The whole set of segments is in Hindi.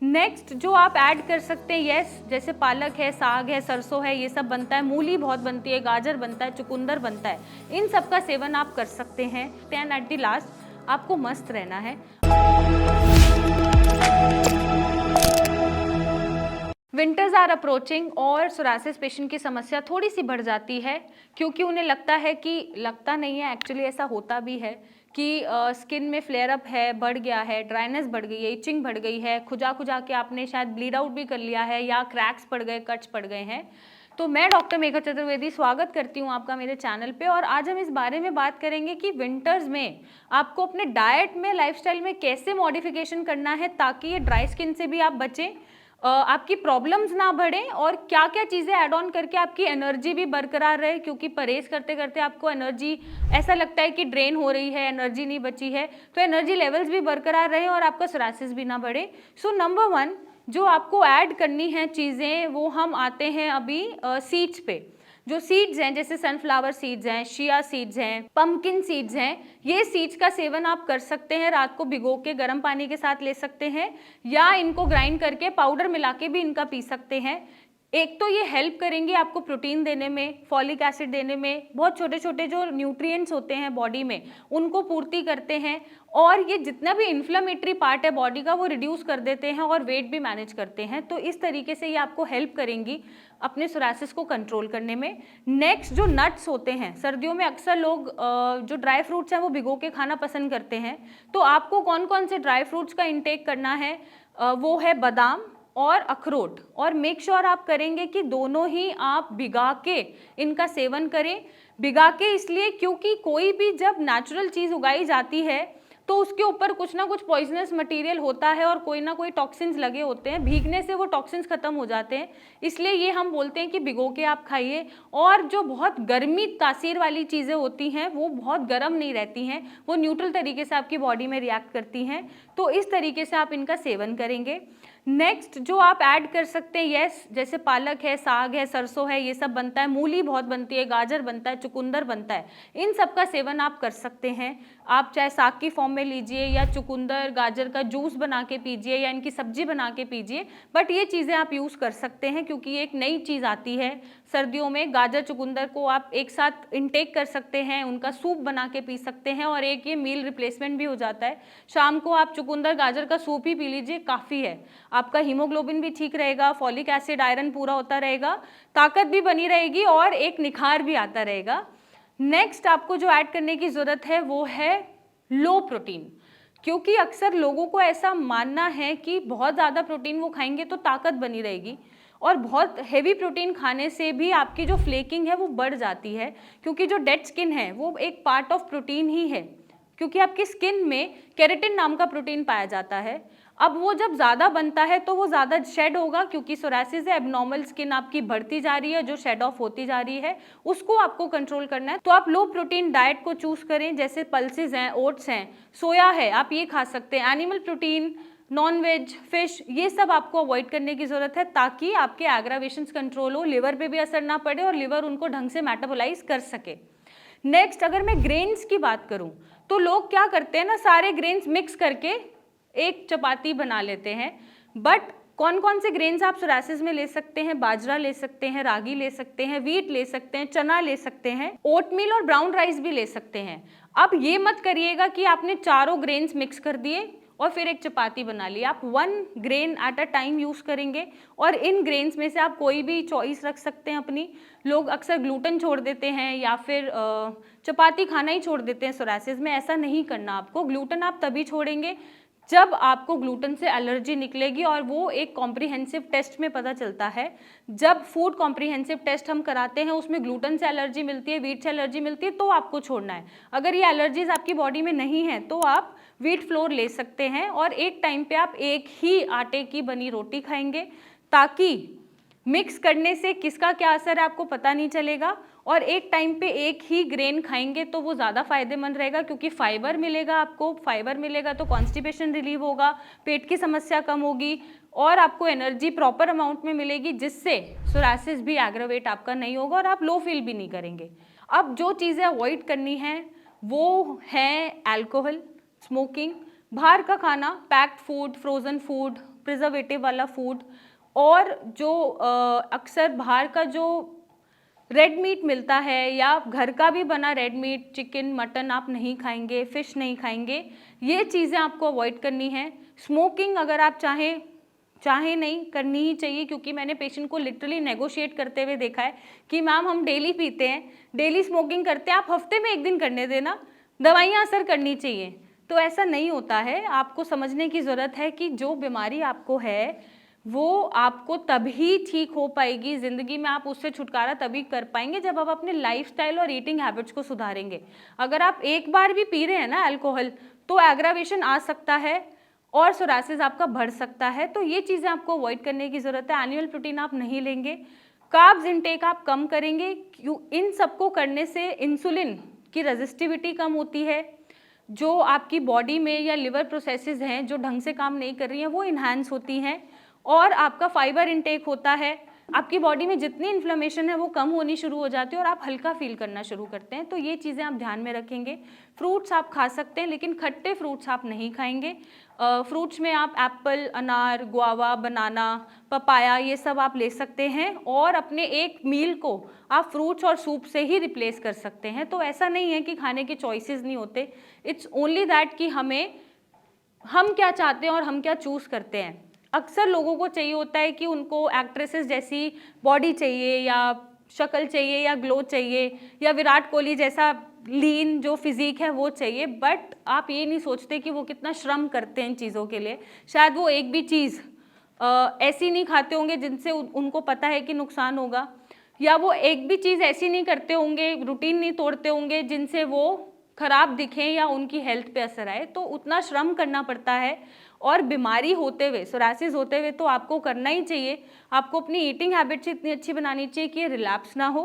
नेक्स्ट जो आप ऐड कर सकते हैं, यस, जैसे पालक है, साग है, सरसों है, ये सब बनता है, मूली बहुत बनती है, गाजर बनता है, चुकंदर बनता है, इन सब का सेवन आप कर सकते हैं। एंड एट द लास्ट आपको मस्त रहना है। विंटर्स आर अप्रोचिंग और सोरासिस पेशेंट की समस्या थोड़ी सी बढ़ जाती है, क्योंकि उन्हें लगता है कि, लगता नहीं है एक्चुअली, ऐसा होता भी है कि स्किन में फ्लेयर अप है, बढ़ गया है, ड्राइनेस बढ़ गई है, इचिंग बढ़ गई है, खुजा खुजा के आपने शायद ब्लीड आउट भी कर लिया है, या क्रैक्स पड़ गए, कट्स पड़ गए हैं। तो मैं डॉक्टर मेघा चतुर्वेदी स्वागत करती हूँ आपका मेरे चैनल पे, और आज हम इस बारे में बात करेंगे कि विंटर्स में आपको अपने डाइट में, लाइफस्टाइल में कैसे मॉडिफिकेशन करना है ताकि ये ड्राई स्किन से भी आप बचें, आपकी प्रॉब्लम्स ना बढ़ें, और क्या क्या चीज़ें ऐड ऑन करके आपकी एनर्जी भी बरकरार रहे, क्योंकि परहेज करते करते आपको एनर्जी ऐसा लगता है कि ड्रेन हो रही है, एनर्जी नहीं बची है, तो एनर्जी लेवल्स भी बरकरार रहे और आपका सोरासिस भी ना बढ़े। सो नंबर 1 जो आपको ऐड करनी है चीज़ें, वो हम आते हैं अभी सीड्स पे। जो सीड्स हैं, जैसे सनफ्लावर सीड्स हैं, शिया सीड्स हैं, पंपकिन सीड्स हैं, ये सीड्स का सेवन आप कर सकते हैं। रात को भिगो के गर्म पानी के साथ ले सकते हैं, या इनको ग्राइंड करके पाउडर मिला के भी इनका पी सकते हैं। एक तो ये हेल्प करेंगे आपको प्रोटीन देने में, फॉलिक एसिड देने में, बहुत छोटे छोटे जो न्यूट्रिएंट्स होते हैं बॉडी में उनको पूर्ति करते हैं, और ये जितना भी इन्फ्लेमेटरी पार्ट है बॉडी का वो रिड्यूस कर देते हैं और वेट भी मैनेज करते हैं। तो इस तरीके से ये आपको हेल्प करेंगी अपने सोरासिस को कंट्रोल करने में। नेक्स्ट जो नट्स होते हैं, सर्दियों में अक्सर लोग जो ड्राई फ्रूट्स हैं वो भिगो के खाना पसंद करते हैं, तो आपको कौन कौन से ड्राई फ्रूट्स का इंटेक करना है, वो है बादाम और अखरोट, और मेक श्योर आप करेंगे कि दोनों ही आप भिगा के इनका सेवन करें। भिगा के इसलिए क्योंकि कोई भी जब नेचुरल चीज़ उगाई जाती है तो उसके ऊपर कुछ ना कुछ पॉइजनस मटेरियल होता है और कोई ना कोई टॉक्सिन्स लगे होते हैं, भीगने से वो टॉक्सिन्स खत्म हो जाते हैं, इसलिए ये हम बोलते हैं कि भिगो के आप खाइए। और जो बहुत गर्मी तासीर वाली चीज़ें होती हैं वो बहुत गर्म नहीं रहती हैं, वो न्यूट्रल तरीके से आपकी बॉडी में रिएक्ट करती हैं, तो इस तरीके से आप इनका सेवन करेंगे। नेक्स्ट जो आप ऐड कर सकते हैं, यस, जैसे पालक है, साग है, सरसों है, ये सब बनता है, मूली बहुत बनती है, गाजर बनता है, चुकंदर बनता है, इन सब का सेवन आप कर सकते हैं। आप चाहे साग की फॉर्म में लीजिए, या चुकंदर गाजर का जूस बना के पीजिए, या इनकी सब्जी बना के पीजिए, बट ये चीज़ें आप यूज़ कर सकते हैं क्योंकि ये एक नई चीज़ आती है सर्दियों में। गाजर चुकंदर को आप एक साथ इनटेक कर सकते हैं, उनका सूप बना के पी सकते हैं, और एक ये मील रिप्लेसमेंट भी हो जाता है। शाम को आप चुकंदर गाजर का सूप ही पी लीजिए, काफ़ी है, आपका हीमोग्लोबिन भी ठीक रहेगा, फॉलिक एसिड आयरन पूरा होता रहेगा, ताकत भी बनी रहेगी और एक निखार भी आता रहेगा। नेक्स्ट आपको जो ऐड करने की ज़रूरत है वो है लो प्रोटीन, क्योंकि अक्सर लोगों को ऐसा मानना है कि बहुत ज़्यादा प्रोटीन वो खाएंगे तो ताकत बनी रहेगी, और बहुत हेवी प्रोटीन खाने से भी आपकी जो फ्लेकिंग है वो बढ़ जाती है, क्योंकि जो डेड स्किन है वो एक पार्ट ऑफ प्रोटीन ही है, क्योंकि आपकी स्किन में केराटिन नाम का प्रोटीन पाया जाता है। अब वो जब ज़्यादा बनता है तो वो ज़्यादा शेड होगा, क्योंकि सोरासिस है, एबनॉर्मल स्किन आपकी बढ़ती जा रही है, जो शेड ऑफ होती जा रही है उसको आपको कंट्रोल करना है। तो आप लो प्रोटीन डाइट को चूज़ करें, जैसे पल्सेस हैं, ओट्स हैं, सोया है, आप ये खा सकते हैं। Animal protein, non veg, fish, ये सब आपको अवॉइड करने की ज़रूरत है ताकि आपके एग्रावेशंस कंट्रोल हो, लिवर पे भी असर ना पड़े और लिवर उनको ढंग से मेटाबोलाइज कर सके। नेक्स्ट अगर मैं ग्रेन्स की बात करूं तो लोग क्या करते हैं ना, सारे ग्रेन्स मिक्स करके एक चपाती बना लेते हैं, बट कौन कौन से ग्रेन्स आप सोरासिस में ले सकते हैं, बाजरा ले सकते हैं, रागी ले सकते हैं, वीट ले सकते हैं, चना ले सकते हैं, ओटमील और ब्राउन राइस भी ले सकते हैं। अब ये मत करिएगा कि आपने चारों ग्रेन्स मिक्स कर दिए और फिर एक चपाती बना ली, आप 1 grain at a time use करेंगे, और इन ग्रेन्स में से आप कोई भी चॉइस रख सकते हैं अपनी। लोग अक्सर ग्लूटेन छोड़ देते हैं या फिर चपाती खाना ही छोड़ देते हैं सोरासिस में, ऐसा नहीं करना आपको। ग्लूटेन आप तभी छोड़ेंगे जब आपको ग्लूटेन से एलर्जी निकलेगी, और वो एक कॉम्प्रिहेंसिव टेस्ट में पता चलता है। जब फूड कॉम्प्रिहेंसिव टेस्ट हम कराते हैं उसमें ग्लूटेन से एलर्जी मिलती है, वीट से एलर्जी मिलती है, तो आपको छोड़ना है। अगर ये एलर्जीज आपकी बॉडी में नहीं है तो आप व्हीट फ्लोर ले सकते हैं, और एक टाइम पे आप एक ही आटे की बनी रोटी खाएंगे, ताकि मिक्स करने से किसका क्या असर है आपको पता नहीं चलेगा, और एक टाइम पे एक ही ग्रेन खाएंगे तो वो ज़्यादा फायदेमंद रहेगा, क्योंकि फाइबर मिलेगा आपको, फाइबर मिलेगा तो कॉन्स्टिपेशन रिलीव होगा, पेट की समस्या कम होगी, और आपको एनर्जी प्रॉपर अमाउंट में मिलेगी, जिससे सोरासिस भी एग्रावेट आपका नहीं होगा और आप लो फील भी नहीं करेंगे। अब जो चीज़ें अवॉइड करनी हैं वो हैं अल्कोहल, स्मोकिंग, बाहर का खाना, packed food, frozen food, preservative वाला फूड, और जो अक्सर बाहर का जो रेड मीट मिलता है या घर का भी बना रेड मीट, चिकन, मटन आप नहीं खाएंगे, फिश नहीं खाएंगे, ये चीज़ें आपको अवॉइड करनी है। स्मोकिंग अगर आप चाहें नहीं, करनी ही चाहिए, क्योंकि मैंने पेशेंट को लिटरली नेगोशिएट करते हुए देखा है कि मैम हम डेली पीते हैं, डेली स्मोकिंग करते हैं, आप हफ्ते में 1 दिन करने देना, दवाइयाँ असर करनी चाहिए। तो ऐसा नहीं होता है। आपको समझने की ज़रूरत है कि जो बीमारी आपको है वो आपको तभी ठीक हो पाएगी ज़िंदगी में, आप उससे छुटकारा तभी कर पाएंगे जब आप अपने लाइफस्टाइल और ईटिंग हैबिट्स को सुधारेंगे। अगर आप एक बार भी पी रहे हैं ना अल्कोहल, तो एग्रावेशन आ सकता है और सोरासिस आपका बढ़ सकता है। तो ये चीज़ें आपको अवॉइड करने की ज़रूरत है। एनुअल प्रोटीन आप नहीं लेंगे, कार्ब्स इनटेक आप कम करेंगे, इन सबको करने से इंसुलिन की रेजिस्टिविटी कम होती है, जो आपकी बॉडी में या लिवर प्रोसेसेस हैं जो ढंग से काम नहीं कर रही हैं वो इन्हांस होती हैं, और आपका फाइबर इनटेक होता है, आपकी बॉडी में जितनी इन्फ्लेमेशन है वो कम होनी शुरू हो जाती है और आप हल्का फील करना शुरू करते हैं। तो ये चीज़ें आप ध्यान में रखेंगे। फ्रूट्स आप खा सकते हैं, लेकिन खट्टे फ्रूट्स आप नहीं खाएंगे। फ्रूट्स में आप एप्पल, अनार, गुआवा, बनाना, पपाया, ये सब आप ले सकते हैं, और अपने एक मील को आप फ्रूट्स और सूप से ही रिप्लेस कर सकते हैं। तो ऐसा नहीं है कि खाने के चॉइसेस नहीं होते, इट्स ओनली दैट कि हम क्या चाहते हैं और हम क्या चूज़ करते हैं। अक्सर लोगों को चाहिए होता है कि उनको एक्ट्रेसेस जैसी बॉडी चाहिए, या शक्ल चाहिए, या ग्लो चाहिए, या विराट कोहली जैसा लीन जो फिजिक है वो चाहिए, बट आप ये नहीं सोचते कि वो कितना श्रम करते हैं इन चीज़ों के लिए। शायद वो एक भी चीज़ ऐसी नहीं खाते होंगे जिनसे उनको पता है कि नुकसान होगा, या वो एक भी चीज़ ऐसी नहीं करते होंगे, रूटीन नहीं तोड़ते होंगे जिनसे वो खराब दिखें या उनकी हेल्थ पे असर आए। तो उतना श्रम करना पड़ता है, और बीमारी होते हुए, सोरासिस होते हुए तो आपको करना ही चाहिए। आपको अपनी ईटिंग हैबिट्स इतनी अच्छी बनानी चाहिए कि ये रिलैप्स ना हो,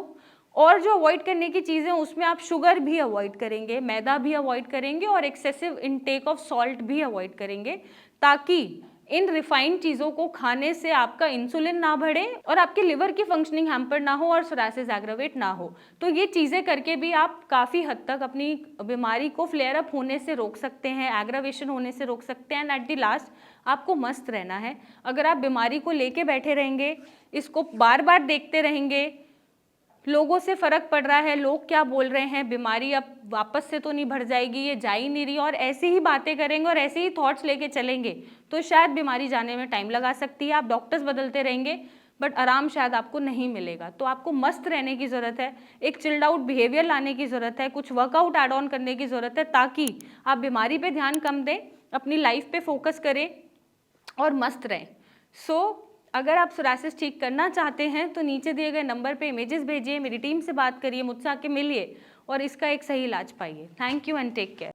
और जो अवॉइड करने की चीज़ें उसमें आप शुगर भी अवॉइड करेंगे, मैदा भी अवॉइड करेंगे, और एक्सेसिव इनटेक ऑफ सॉल्ट भी अवॉइड करेंगे, ताकि इन रिफाइंड चीज़ों को खाने से आपका इंसुलिन ना बढ़े और आपके लिवर की फंक्शनिंग हैम्पर ना हो और सोरासिस एग्रावेट ना हो। तो ये चीज़ें करके भी आप काफ़ी हद तक अपनी बीमारी को फ्लेयर अप होने से रोक सकते हैं, एग्रावेशन होने से रोक सकते हैं, एंड एट द लास्ट आपको मस्त रहना है। अगर आप बीमारी को लेके बैठे रहेंगे, इसको बार बार देखते रहेंगे, लोगों से फ़र्क पड़ रहा है, लोग क्या बोल रहे हैं, बीमारी अब वापस से तो नहीं बढ़ जाएगी, ये जा ही नहीं रही, और ऐसी ही बातें करेंगे और ऐसे ही थॉट्स लेके चलेंगे, तो शायद बीमारी जाने में टाइम लगा सकती है। आप डॉक्टर्स बदलते रहेंगे बट आराम शायद आपको नहीं मिलेगा। तो आपको मस्त रहने की ज़रूरत है, एक चिल्ड आउट बिहेवियर लाने की ज़रूरत है, कुछ वर्कआउट ऐड ऑन करने की ज़रूरत है, ताकि आप बीमारी पे ध्यान कम दें, अपनी लाइफ पे फोकस करें और मस्त रहें। अगर आप सोरासिस ठीक करना चाहते हैं तो नीचे दिए गए नंबर पे इमेजेस भेजिए, मेरी टीम से बात करिए, मुझसे आके मिलिए और इसका एक सही इलाज पाइए। Thank you and take care.